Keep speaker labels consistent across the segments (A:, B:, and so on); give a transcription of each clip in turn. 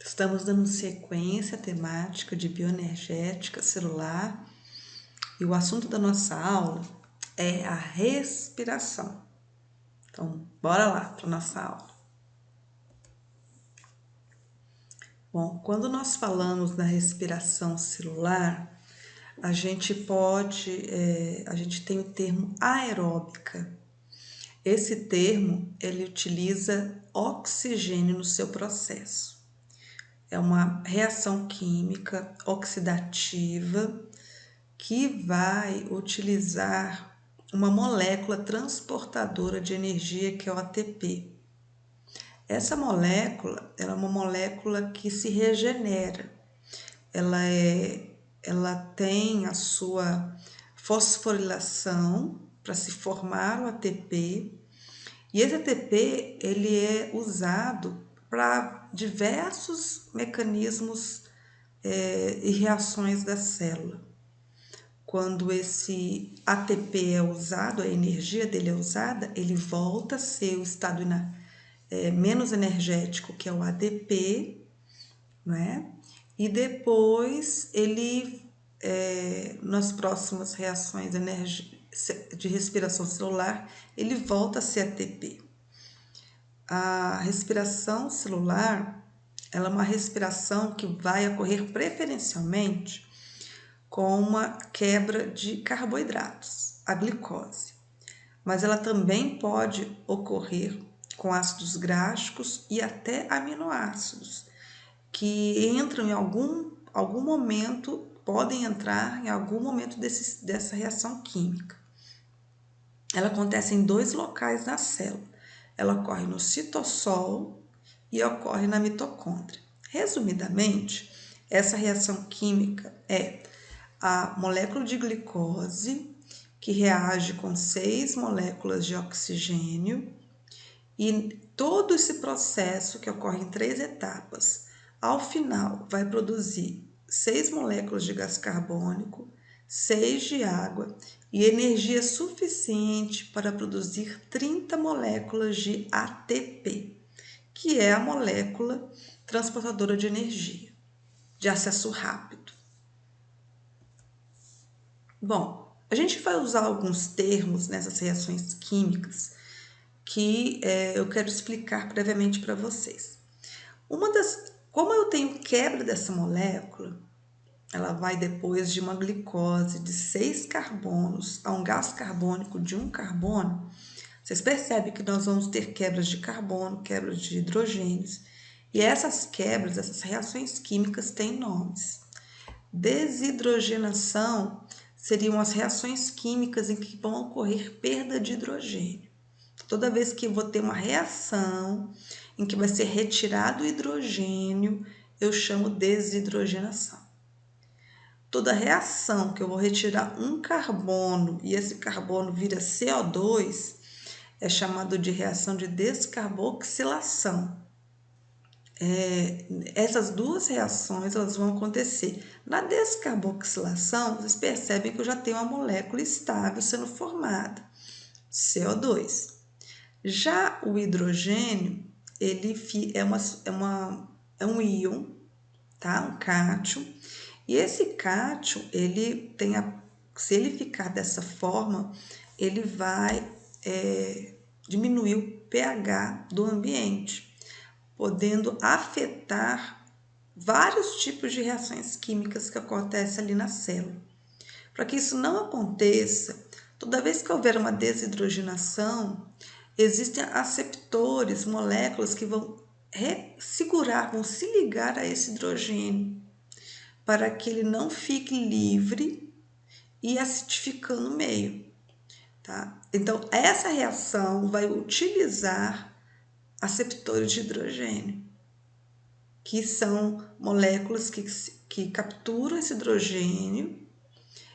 A: Estamos dando sequência à temática de bioenergética celular e o assunto da nossa aula é a respiração. Então, bora lá para a nossa aula. Bom, quando nós falamos na respiração celular, a gente tem o termo aeróbica. Esse termo, ele utiliza oxigênio no seu processo. É uma reação química oxidativa que vai utilizar uma molécula transportadora de energia que é o ATP. Essa molécula, ela é uma molécula que se regenera. Ela tem a sua fosforilação para se formar o ATP. E esse ATP, ele é usado para diversos mecanismos e reações da célula. Quando esse ATP é usado, a energia dele é usada, ele volta a ser o estado menos energético, que é o ADP, né? E depois ele, nas próximas reações de respiração celular, ele volta a ser ATP. A respiração celular, ela é uma respiração que vai ocorrer preferencialmente com uma quebra de carboidratos, a glicose. Mas ela também pode ocorrer com ácidos graxos e até aminoácidos, que entram em algum momento, podem entrar em algum momento dessa reação química. Ela acontece em 2 locais na célula. Ela ocorre no citossol e ocorre na mitocôndria. Resumidamente, essa reação química é a molécula de glicose que reage com 6 moléculas de oxigênio e todo esse processo que ocorre em 3 etapas, ao final vai produzir 6 moléculas de gás carbônico, 6 de água e energia suficiente para produzir 30 moléculas de ATP, que é a molécula transportadora de energia, de acesso rápido. Bom, a gente vai usar alguns termos nessas reações químicas que eu quero explicar previamente para vocês. Como eu tenho quebra dessa molécula, ela vai depois de uma glicose de 6 carbonos a um gás carbônico de 1 carbono. Vocês percebem que nós vamos ter quebras de carbono, quebras de hidrogênios. E essas quebras, essas reações químicas têm nomes. Desidrogenação seriam as reações químicas em que vão ocorrer perda de hidrogênio. Toda vez que eu vou ter uma reação em que vai ser retirado o hidrogênio, eu chamo desidrogenação. Toda reação que eu vou retirar um carbono e esse carbono vira CO2 é chamado de reação de descarboxilação. Essas duas reações elas vão acontecer. Na descarboxilação, vocês percebem que eu já tenho uma molécula estável sendo formada, CO2. Já o hidrogênio, ele é um íon, tá? Um cátion. E esse cátion, se ele ficar dessa forma, ele vai diminuir o pH do ambiente, podendo afetar vários tipos de reações químicas que acontecem ali na célula. Para que isso não aconteça, toda vez que houver uma desidrogenação, existem aceptores, moléculas que vão vão se ligar a esse hidrogênio, para que ele não fique livre e acidificando o meio. Tá? Então, essa reação vai utilizar aceptores de hidrogênio, que são moléculas que capturam esse hidrogênio,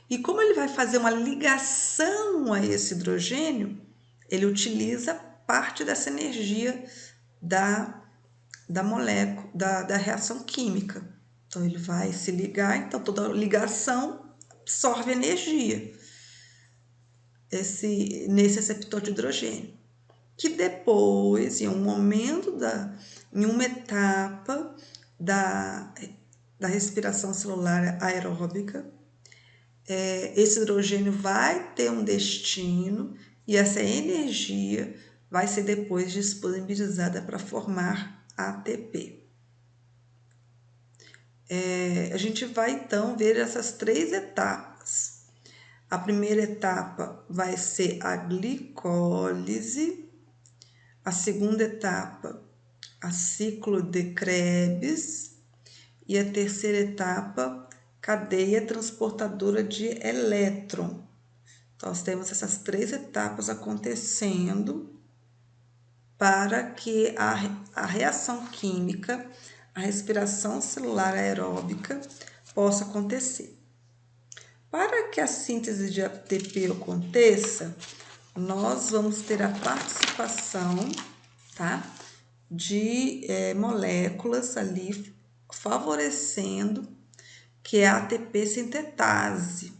A: e como ele vai fazer uma ligação a esse hidrogênio, ele utiliza parte dessa energia da molécula, da reação química. Então, ele vai se ligar, então toda ligação absorve energia nesse receptor de hidrogênio, que depois, em uma etapa da, da respiração celular aeróbica. Esse hidrogênio vai ter um destino e essa energia vai ser depois disponibilizada para formar ATP. A gente vai então ver essas 3 etapas. A primeira etapa vai ser a glicólise, a segunda etapa, a ciclo de Krebs, e a terceira etapa, cadeia transportadora de elétron. Então, nós temos essas 3 etapas acontecendo para que a reação química, a respiração celular aeróbica possa acontecer. Para que a síntese de ATP aconteça, nós vamos ter a participação, tá, de moléculas ali favorecendo que é a ATP sintetase.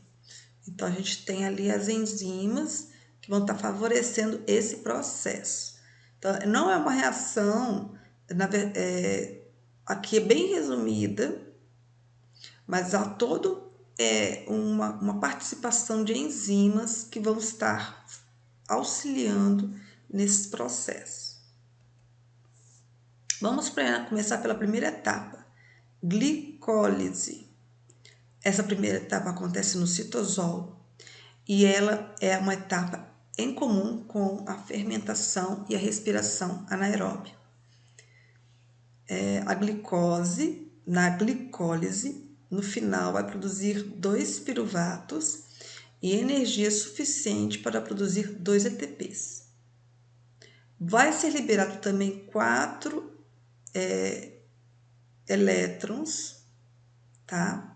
A: Então, a gente tem ali as enzimas que vão estar favorecendo esse processo. Então, não é uma reação, aqui é bem resumida, mas há todo uma participação de enzimas que vão estar auxiliando nesse processo. Vamos começar pela primeira etapa, glicólise. Essa primeira etapa acontece no citosol e ela é uma etapa em comum com a fermentação e a respiração anaeróbia. A glicose, na glicólise, no final vai produzir 2 piruvatos e energia suficiente para produzir 2 ATPs. Vai ser liberado também 4 elétrons, tá?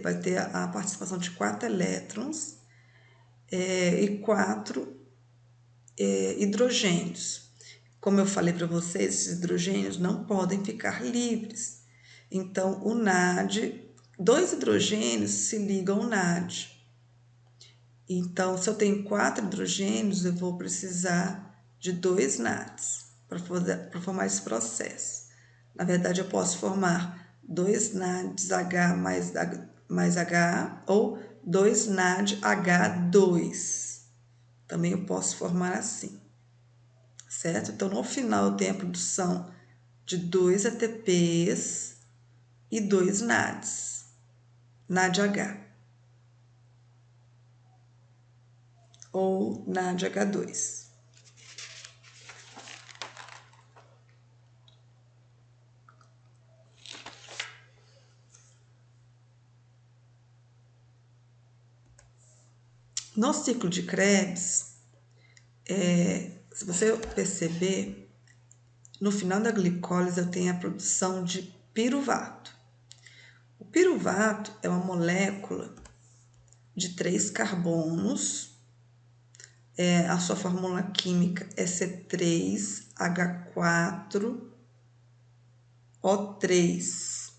A: Vai ter a participação de 4 elétrons e 4 hidrogênios. Como eu falei para vocês, esses hidrogênios não podem ficar livres. Então, o NAD, 2 hidrogênios se ligam ao NAD. Então, se eu tenho 4 hidrogênios, eu vou precisar de 2 NADs para formar esse processo. Na verdade, eu posso formar 2 NADs H mais H ou 2 NAD H2. Também eu posso formar assim, certo? Então, no final, eu tenho a produção de 2 ATPs e 2 NADs, NADH ou NADH2. No ciclo de Krebs, se você perceber, no final da glicólise eu tenho a produção de piruvato. O piruvato é uma molécula de 3 carbonos. A sua fórmula química é C3H4O3.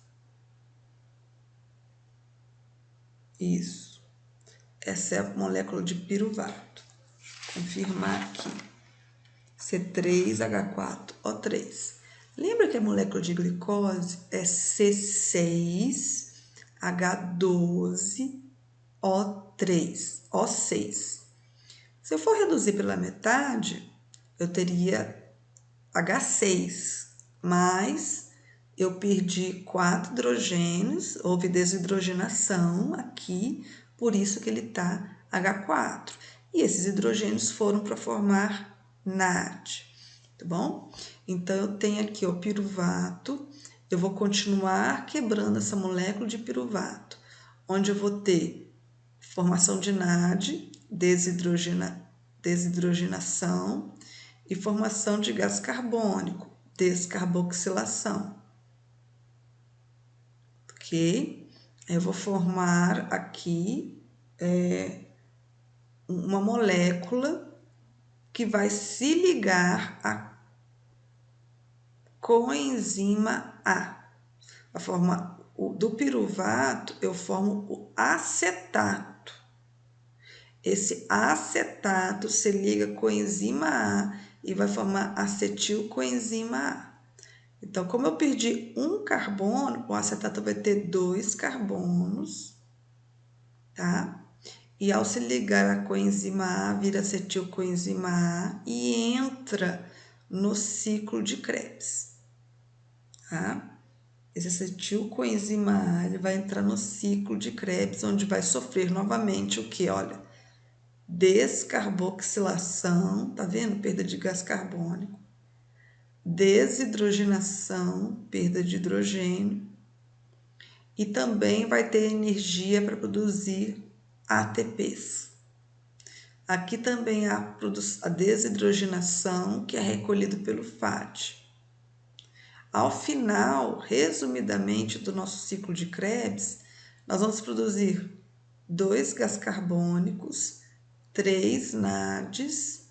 A: Isso. Essa é a molécula de piruvato. Vou confirmar aqui. C3H4O3. Lembra que a molécula de glicose é C6H12O3, O6. Se eu for reduzir pela metade, eu teria H6, mas eu perdi 4 hidrogênios, houve desidrogenação aqui, por isso que ele está H4. E esses hidrogênios foram para formar NAD, tá bom? Então, eu tenho aqui o piruvato, eu vou continuar quebrando essa molécula de piruvato, onde eu vou ter formação de NAD, desidrogenação e formação de gás carbônico, descarboxilação. Ok? Eu vou formar aqui uma molécula que vai se ligar à coenzima A. A forma do piruvato, eu formo o acetato. Esse acetato se liga com a coenzima A e vai formar acetilcoenzima A. Então, como eu perdi um carbono, o acetato vai ter 2 carbonos, tá? E ao se ligar a coenzima A, vira acetilcoenzima A e entra no ciclo de Krebs, tá? Esse acetilcoenzima A, ele vai entrar no ciclo de Krebs, onde vai sofrer novamente o que? Olha, descarboxilação, tá vendo? Perda de gás carbônico, desidrogenação, perda de hidrogênio, e também vai ter energia para produzir ATPs. Aqui também há a desidrogenação, que é recolhido pelo FAT. Ao final, resumidamente, do nosso ciclo de Krebs, nós vamos produzir 2 gás carbônicos, 3 NADs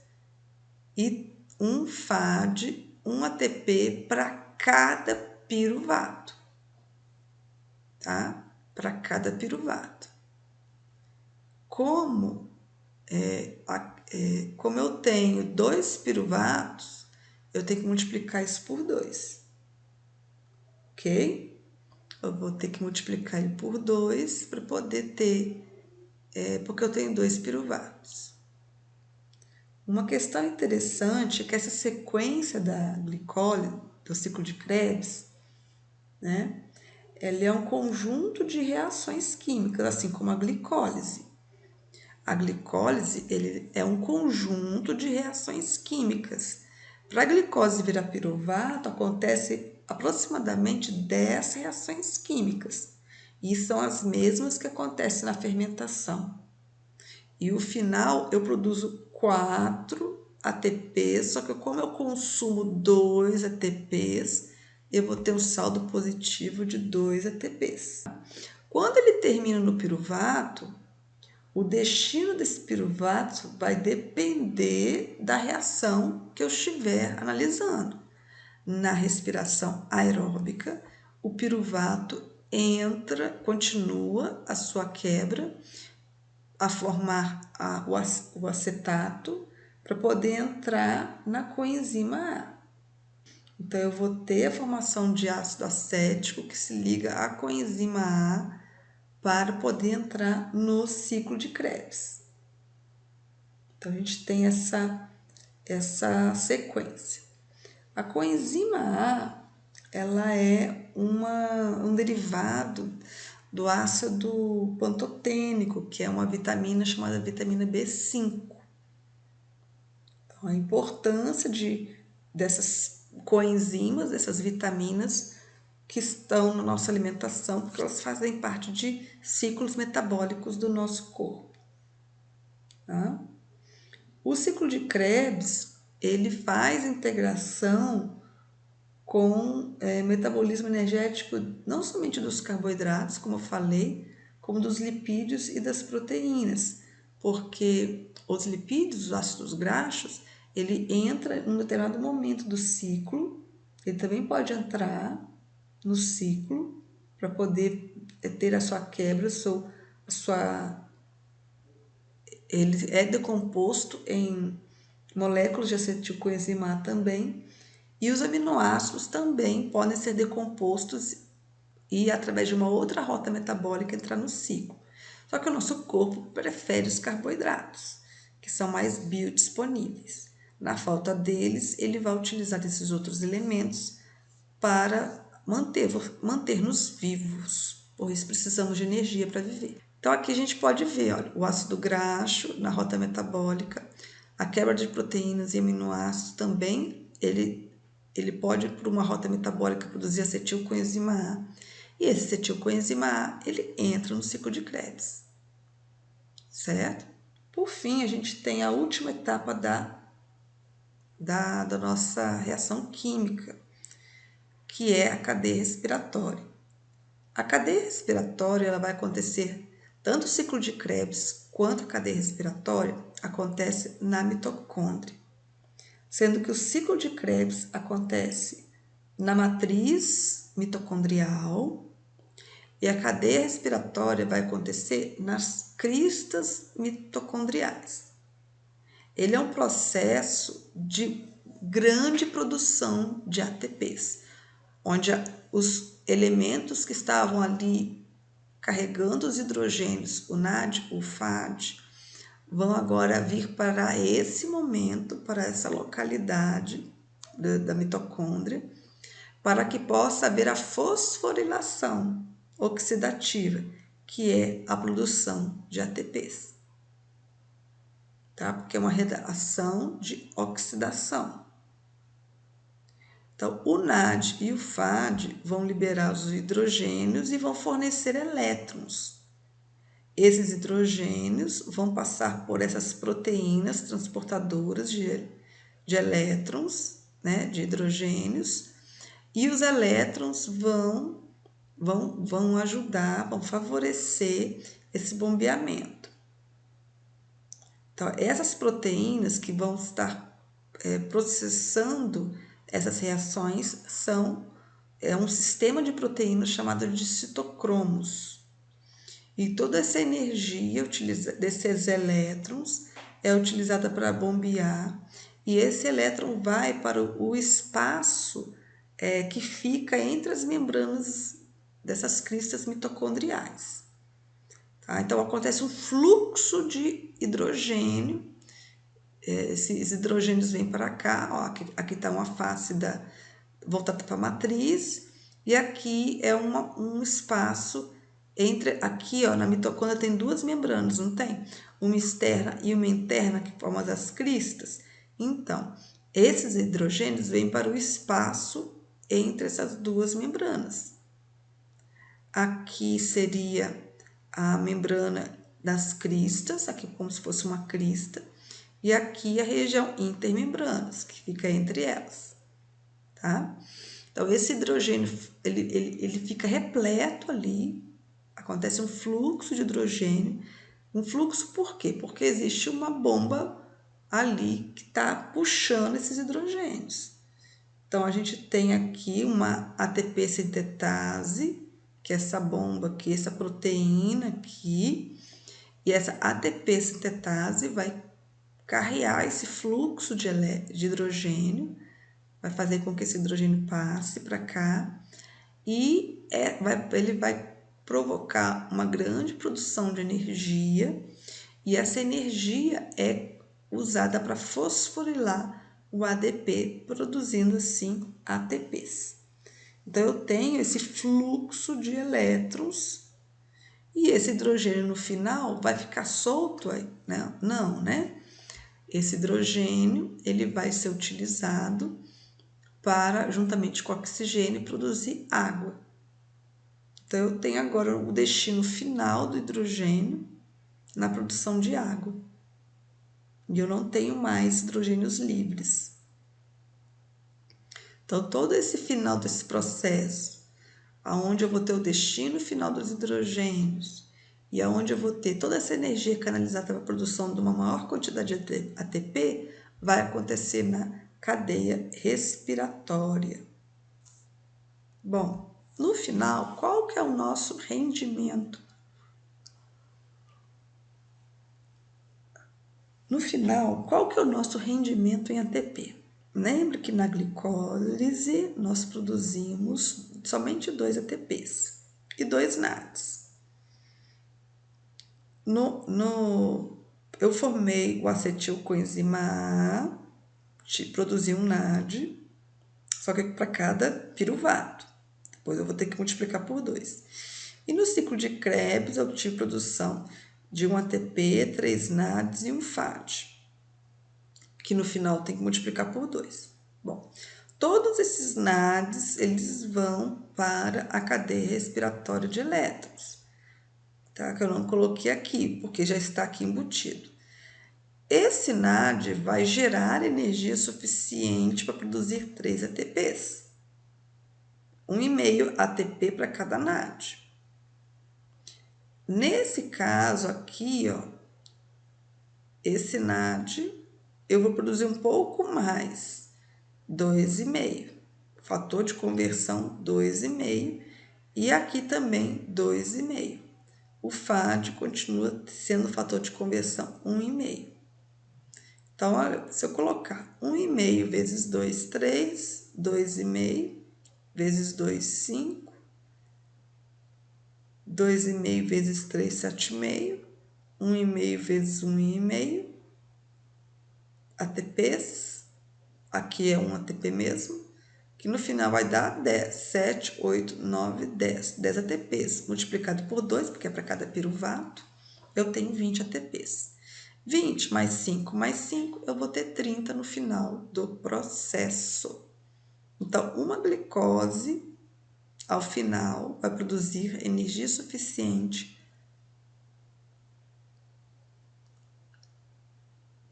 A: e um FAD, um ATP para cada piruvato, tá? Para cada piruvato. Como eu tenho 2 piruvatos, eu tenho que multiplicar isso por 2, ok? Eu vou ter que multiplicar ele por 2 para poder ter, porque eu tenho 2 piruvatos. Uma questão interessante é que essa sequência da glicólise, do ciclo de Krebs, né? Ela é um conjunto de reações químicas, assim como a glicólise. A glicólise ele é um conjunto de reações químicas. Para a glicose virar piruvato, acontece aproximadamente 10 reações químicas. E são as mesmas que acontecem na fermentação. E o final eu produzo 4 ATPs, só que como eu consumo 2 ATPs, eu vou ter um saldo positivo de 2 ATPs. Quando ele termina no piruvato, o destino desse piruvato vai depender da reação que eu estiver analisando. Na respiração aeróbica, o piruvato continua a sua quebra, a formar o acetato para poder entrar na coenzima A. Então, eu vou ter a formação de ácido acético que se liga à coenzima A para poder entrar no ciclo de Krebs. Então, a gente tem essa sequência. A coenzima A, ela é um derivado do ácido pantotênico, que é uma vitamina chamada vitamina B5. Então, a importância dessas coenzimas, dessas vitaminas que estão na nossa alimentação, porque elas fazem parte de ciclos metabólicos do nosso corpo. Tá? O ciclo de Krebs, ele faz integração com metabolismo energético não somente dos carboidratos, como eu falei, como dos lipídios e das proteínas, porque os lipídios, os ácidos graxos, ele entra em um determinado momento do ciclo, ele também pode entrar no ciclo para poder ter a sua quebra, ele é decomposto em moléculas de acetilcoenzima A também, e os aminoácidos também podem ser decompostos e, através de uma outra rota metabólica, entrar no ciclo. Só que o nosso corpo prefere os carboidratos, que são mais biodisponíveis. Na falta deles, ele vai utilizar esses outros elementos para manter-nos vivos, por isso precisamos de energia para viver. Então, aqui a gente pode ver, olha, o ácido graxo na rota metabólica, a quebra de proteínas e aminoácidos também, ele pode, por uma rota metabólica, produzir acetilcoenzima A. E esse acetilcoenzima A, ele entra no ciclo de Krebs, certo? Por fim, a gente tem a última etapa da nossa reação química, que é a cadeia respiratória. A cadeia respiratória ela vai acontecer, tanto o ciclo de Krebs quanto a cadeia respiratória acontece na mitocôndria, sendo que o ciclo de Krebs acontece na matriz mitocondrial e a cadeia respiratória vai acontecer nas cristas mitocondriais. Ele é um processo de grande produção de ATPs. onde os elementos que estavam ali carregando os hidrogênios, o NAD, o FAD, vão agora vir para esse momento, para essa localidade da mitocôndria, para que possa haver a fosforilação oxidativa, que é a produção de ATPs, tá? Porque é uma reação de oxidação. Então, o NAD e o FAD vão liberar os hidrogênios e vão fornecer elétrons. Esses hidrogênios vão passar por essas proteínas transportadoras de elétrons, né, de hidrogênios, e os elétrons vão ajudar, vão favorecer esse bombeamento. Então, essas proteínas que vão estar processando essas reações é um sistema de proteínas chamado de citocromos. E toda essa energia desses elétrons é utilizada para bombear, e esse elétron vai para o espaço que fica entre as membranas dessas cristas mitocondriais. Tá? Então, acontece um fluxo de hidrogênio. Esses hidrogênios vêm para cá, ó, aqui está uma face voltada para a matriz, e aqui é um espaço entre, aqui ó, na mitocôndria tem duas membranas, não tem? Uma externa e uma interna, que formam as cristas. Então, esses hidrogênios vêm para o espaço entre essas duas membranas. Aqui seria a membrana das cristas, aqui como se fosse uma crista, e aqui a região intermembranas, que fica entre elas, tá? Então, esse hidrogênio, ele fica repleto ali, acontece um fluxo de hidrogênio. Um fluxo por quê? Porque existe uma bomba ali que está puxando esses hidrogênios. Então, a gente tem aqui uma ATP sintetase, que é essa bomba aqui, essa proteína aqui, e essa ATP sintetase vai carrear esse fluxo de hidrogênio, vai fazer com que esse hidrogênio passe para cá, e ele vai provocar uma grande produção de energia, e essa energia é usada para fosforilar o ADP, produzindo assim ATPs. Então, eu tenho esse fluxo de elétrons, e esse hidrogênio no final vai ficar solto aí? Não, né? Esse hidrogênio ele vai ser utilizado para, juntamente com o oxigênio, produzir água. Então, eu tenho agora o destino final do hidrogênio na produção de água. E eu não tenho mais hidrogênios livres. Então, todo esse final desse processo, aonde eu vou ter o destino final dos hidrogênios e aonde eu vou ter toda essa energia canalizada para a produção de uma maior quantidade de ATP, vai acontecer na cadeia respiratória. Bom, no final, qual que é o nosso rendimento? No final, qual que é o nosso rendimento em ATP? Lembre que na glicólise nós produzimos somente 2 ATPs e 2 NADs. Eu formei o acetilcoenzima A, produzi um NAD, só que para cada piruvato. Depois eu vou ter que multiplicar por 2. E no ciclo de Krebs eu tive produção de um ATP, 3 NADs e um FAD, que no final tem que multiplicar por 2. Bom, todos esses NADs, eles vão para a cadeia respiratória de elétrons, tá? Que eu não coloquei aqui, porque já está aqui embutido. Esse NAD vai gerar energia suficiente para produzir 3 ATPs. 1,5 ATP para cada NAD. Nesse caso aqui, ó, esse NAD, eu vou produzir um pouco mais, 2,5. Fator de conversão 2,5. E aqui também 2,5. O FAD continua sendo fator de conversão 1,5. Então, olha, se eu colocar 1,5 vezes 2, 3, 2,5 vezes 2, 5. 2,5 vezes 3, 7,5. 1,5 vezes 1,5. ATPs. Aqui é um ATP mesmo. Que no final vai dar 10, 7, 8, 9, 10. 10 ATPs. Multiplicado por 2, porque é para cada piruvato, eu tenho 20 ATPs. 20 mais 5 mais 5, eu vou ter 30 no final do processo. Então, uma glicose, ao final, vai produzir energia suficiente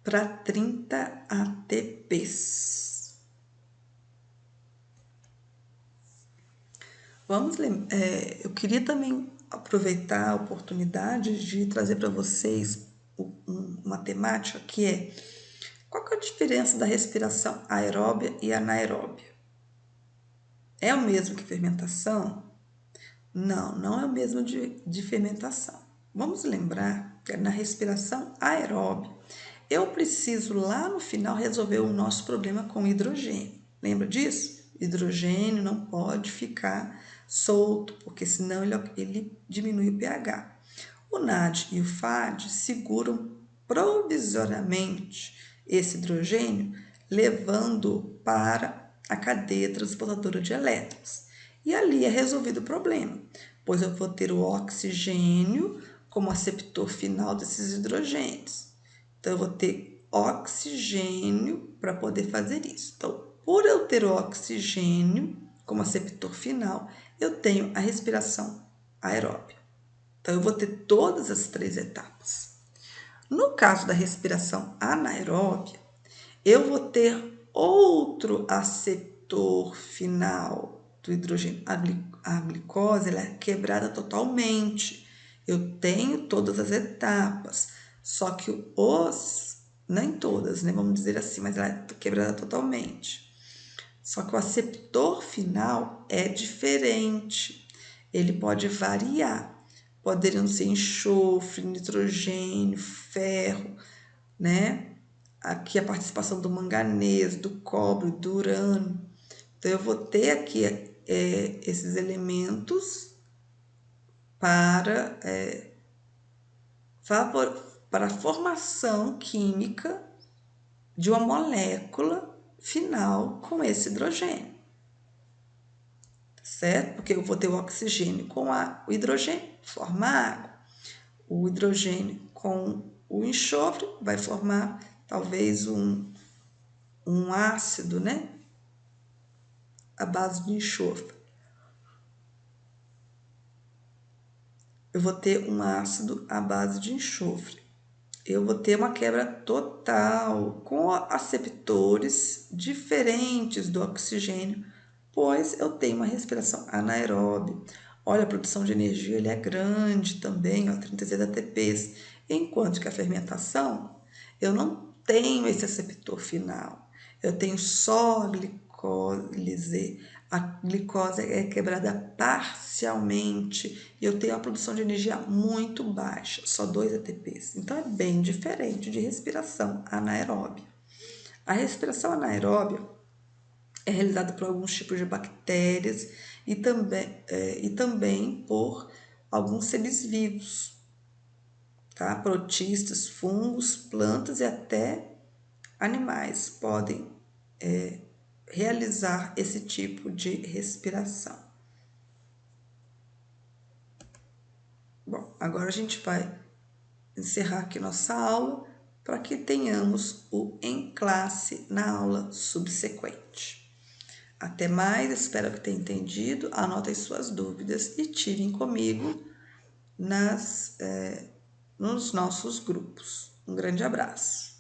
A: para 30 ATPs. Eu queria também aproveitar a oportunidade de trazer para vocês uma temática que é: qual que é a diferença da respiração aeróbia e anaeróbia? É o mesmo que fermentação? Não, não é o mesmo de fermentação. Vamos lembrar que na respiração aeróbia, eu preciso lá no final resolver o nosso problema com hidrogênio. Lembra disso? Hidrogênio não pode ficar solto, porque senão ele diminui o pH. O NAD e o FAD seguram provisoriamente esse hidrogênio, levando para a cadeia transportadora de elétrons. E ali é resolvido o problema, pois eu vou ter o oxigênio como aceptor final desses hidrogênios. Então, eu vou ter oxigênio para poder fazer isso. Então, por eu ter o oxigênio como aceptor final, eu tenho a respiração aeróbia. Então, eu vou ter todas as 3 etapas. No caso da respiração anaeróbia, eu vou ter outro aceptor final do hidrogênio. A glicose ela é quebrada totalmente. Eu tenho todas as etapas, só que nem todas, né? Vamos dizer assim, mas ela é quebrada totalmente. Só que o aceptor final é diferente. Ele pode variar. Poderiam ser enxofre, nitrogênio, ferro, né? Aqui a participação do manganês, do cobre, do urânio. Então, eu vou ter aqui esses elementos para a formação química de uma molécula final com esse hidrogênio. Certo? Porque eu vou ter o oxigênio com o hidrogênio, forma água. O hidrogênio com o enxofre vai formar talvez um ácido, né? À base de enxofre. Eu vou ter um ácido à base de enxofre. Eu vou ter uma quebra total com aceptores diferentes do oxigênio, pois eu tenho uma respiração anaeróbia. Olha, a produção de energia ele é grande também, 36 ATPs, enquanto que a fermentação, eu não tenho esse aceptor final. Eu tenho só a glicólise. A glicose é quebrada parcialmente e eu tenho a produção de energia muito baixa, só 2 ATPs. Então, é bem diferente de respiração anaeróbia. A respiração anaeróbia é realizada por alguns tipos de bactérias e também por alguns seres vivos, tá? Protistas, fungos, plantas e até animais podem realizar esse tipo de respiração. Bom, agora a gente vai encerrar aqui nossa aula para que tenhamos o em classe na aula subsequente. Até mais, espero que tenha entendido. Anotem suas dúvidas e tirem comigo nos nossos grupos. Um grande abraço.